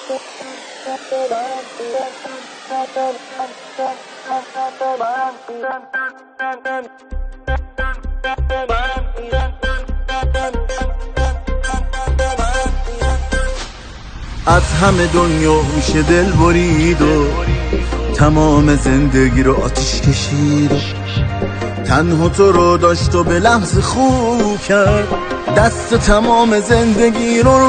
از همه دنیا میشه دل برید و تمام زندگی رو آتیش کشید و تنها تو رو داشت و به لحظه خوب کرد، دست تمام زندگی رو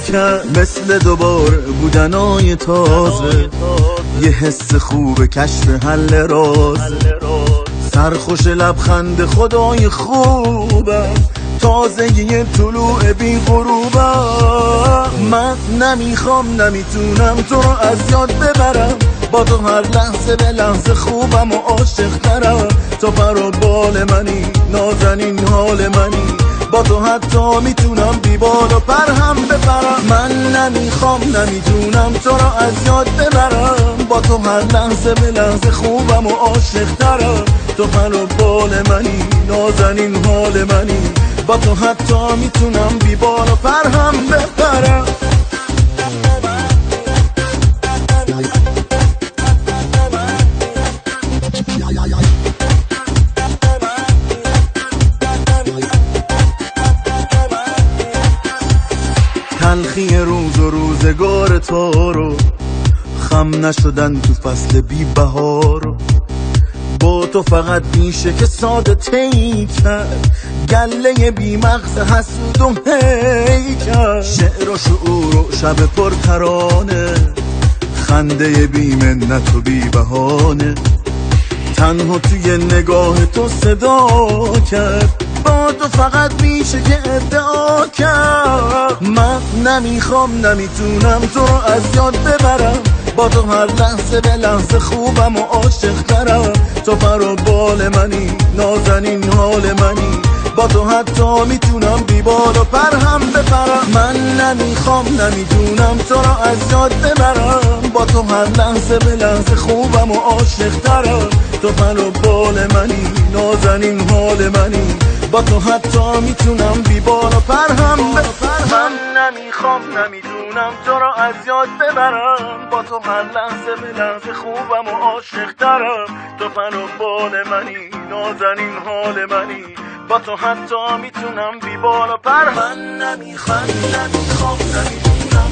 کرد. مثل دوباره بودنای تازه، یه حس خوب کشف حل رازه، سرخوش لبخند خدای خوبم، تازگی طلوع بی غروبم. من نمیخوام نمیتونم تو رو از یاد ببرم، با تو هر لحظه به لحظه خوبم و عاشق ترم. تو پر و بال منی، نازنین حال منی، با تو حتی میتونم بی بال و پر هم بپرم. من نمیخوام نمیتونم تو رو از یاد ببرم، با تو هر لحظه به لحظه خوبم و عاشق ترم. تو پر و بال منی، نازنین حال منی، با تو حتی میتونم بی بال و پر هم بپرم. تلخی روز و روزگار تو رو، خم نشدن تو فصل بی بهارو، با تو فقط میشه که ساده طی کرد، گله بی مغز حسود و هیکل. شعر و شعور و شب پر ترانه، خنده بی منت و بی بهانه، تنها توی نگاه تو صدا کرد، با تو فقط میشه که ادعا کرد. من نمیخوام نمیتونم تو رو از یاد ببرم، با تو هر لحظه به لحظه خوبم و عاشق ترم. تو پر و بال منی، نازنین حال منی، با تو حتی میتونم بی بال و پر هم بپرم. من نمیخوام نمیتونم تو رو از یاد ببرم، با تو هر لحظه به لحظه خوبم و عاشق ترم. تو پر و بال منی، نازنین حال منی، با تو حتی میتونم بی بال و پر هم بپرم. من نمیخوام نمیتونم تو رو از یاد ببرم، با تو هر لحظه به لحظه خوبم و عاشق ترم. تو پر و بال منی، نازنین حال منی، با تو حتی میتونم بی بال و پر. من نمیخوام نمیتونم